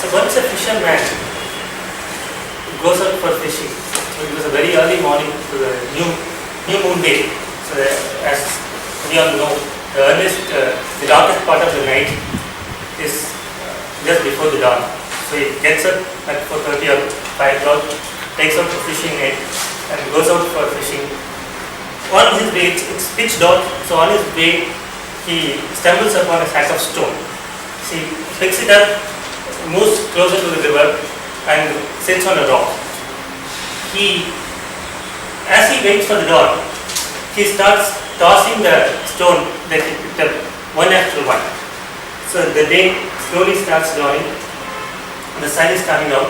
So once a fisherman goes out for fishing, so it was a very early morning to the new moon day. So as we all know, the darkest part of the night is just before the dawn. So he gets up at 4:30 or 5 o'clock, takes out the fishing net and goes out for fishing. On his way, it's pitch dark, so on his way he stumbles upon a sack of stone. So he picks it up, moves closer to the river and sits on a rock. As he waits for the dawn, he starts tossing the stone that he picked up one after one. So the day slowly starts dawning, the sun is coming out.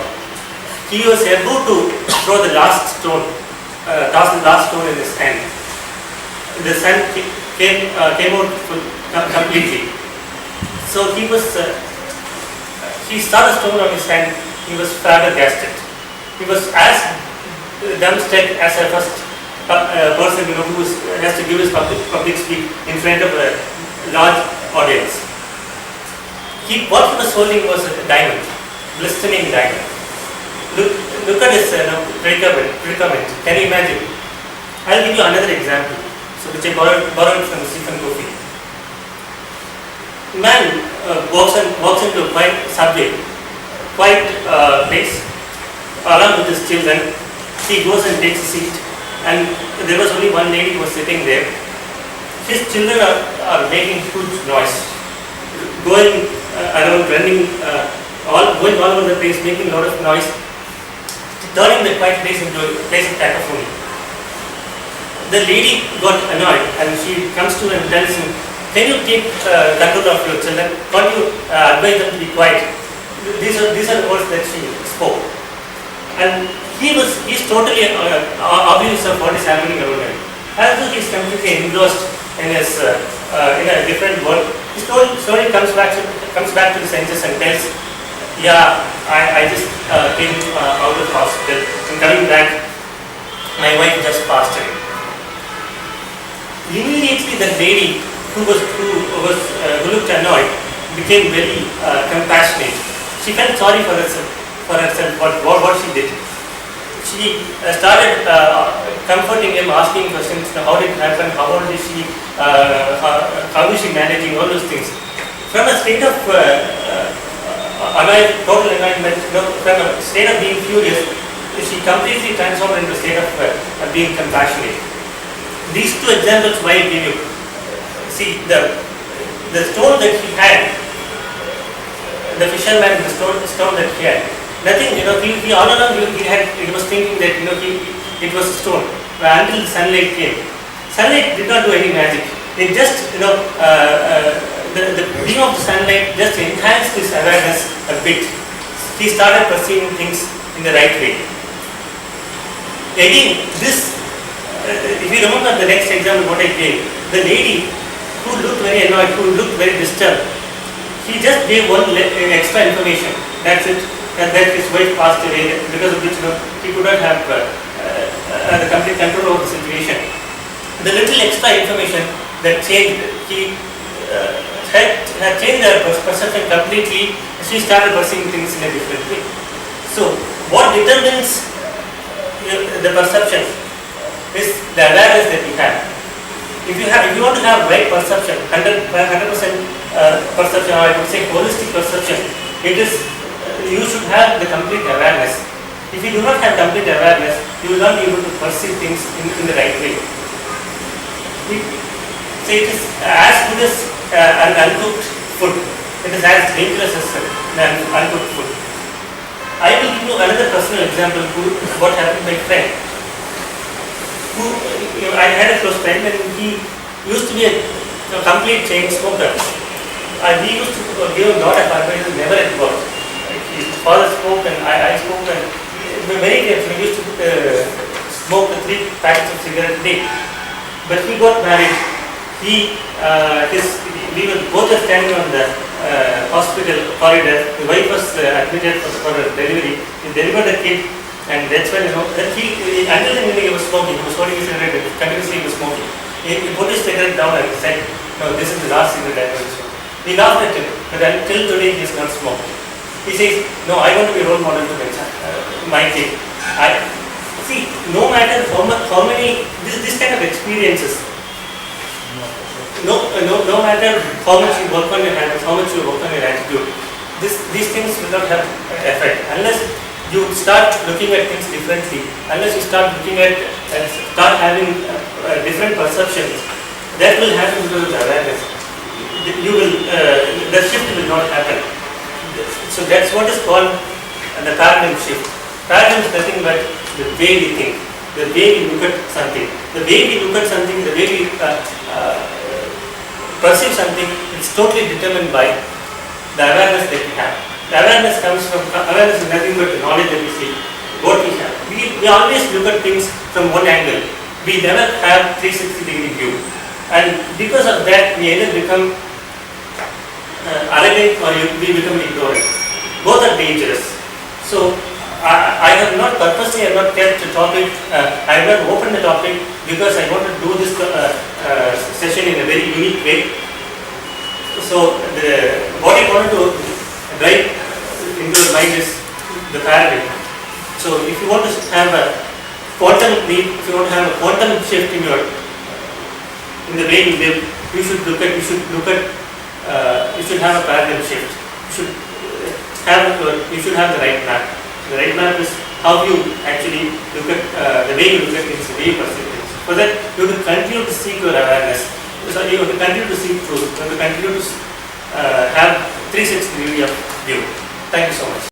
He was able to throw the last stone, toss the last stone in his hand. The sun came out completely. So he saw the stone on his hand. He was flabbergasted. He was as dumbstruck as a first person who has to give his public speak in front of a large audience. What he was holding was a diamond, glistening diamond. Look at his predicament. Can you imagine? I'll give you another example. So which I borrowed from Stephen Covey. Man walks into a quiet subway, quiet place, along with his children. He goes and takes a seat, and there was only one lady who was sitting there. His children are making huge noise, going around, running, going all over the place, making a lot of noise, turning the quiet place into a place of cacophony. The lady got annoyed and she comes to him and tells him, "Can you take control of your children? Can't you advise them to be quiet?" These are the words that she spoke. And he's totally oblivious of what is happening around him. As though he's completely engrossed in a different world, he slowly comes back to the senses and tells, "Yeah, I just came out of the hospital and coming back, my wife just passed away." Immediately, the lady who looked annoyed became very compassionate. She felt sorry for herself what she did. She started comforting him, asking questions. How did it happen? How old is she? How is she managing all those things? From a state of total annoyance, from a state of being furious, she completely transformed into a state of being compassionate. These two examples why I give you. See, the stone that he had, the fisherman, the stone that he had, nothing, he all along he was thinking that it was a stone. But until the sunlight came, sunlight did not do any magic. It just the beam of the sunlight just enhanced his awareness a bit. He started perceiving things in the right way. Again, if you remember the next example what I gave, the lady who looked very annoyed, who looked very disturbed, he just gave one extra information. That's it. And that his wife passed away, because of which he could not have the complete control over the situation. The little extra information that changed, he had changed her perception completely. She started perceiving things in a different way. So, what determines the perception is the awareness that we have. If you want to have right perception, 100% perception, or I would say holistic perception, it is you should have the complete awareness. If you do not have complete awareness, you will not be able to perceive things in the right way. So it is as good as an uncooked food. It is as dangerous as an uncooked food. I will give you another personal example. What happened to my friend? I had a close friend, and he used to be a complete chain smoker. He used to give a lot of advice, never at work. His father smoked and I smoked, and very carefully we used to smoke 3 packets of cigarettes a day. But he got married. We were both standing on the hospital corridor. The wife was admitted for a delivery. He delivered a kid. And that's when, that until the minute he was smoking, he was holding his cigarette, continuously he was smoking. He put his cigarette down and said, "No, this is the last cigarette I will smoke." We laughed at him, but until today he has not smoked. He says, no, I want to be a role model to my kid. I see, no matter how many this kind of experiences, no matter how much you work on your habits, how much you work on your attitude, these things will not have effect unless you start looking at things differently, unless you start looking at and start having different perceptions. That will happen because of the awareness. The shift will not happen. So that's what is called the paradigm shift. Paradigm is nothing but the way we think, the way we look at something, the way we look at something, the way we perceive something. It's totally determined by the awareness that we have. The awareness is nothing but the knowledge that we see, what we have. We always look at things from one angle. We never have 360-degree view. And because of that, we either become arrogant or we become ignorant. Both are dangerous. So, I have not purposely kept the topic, I have not opened the topic because I want to do this session in a very unique way. So, what I want to drive into your mind is the paradigm. So, if you want to have a quantum leap, if you want to have a quantum shift in the way you live, you should have a paradigm shift. You should have the right map. The right map is how you actually look at the way you look at things, the way you perceive things. For that, you have to continue to seek your awareness. So you have to continue to seek truth. You have to continue to have 360 degree of view. Thank you so much.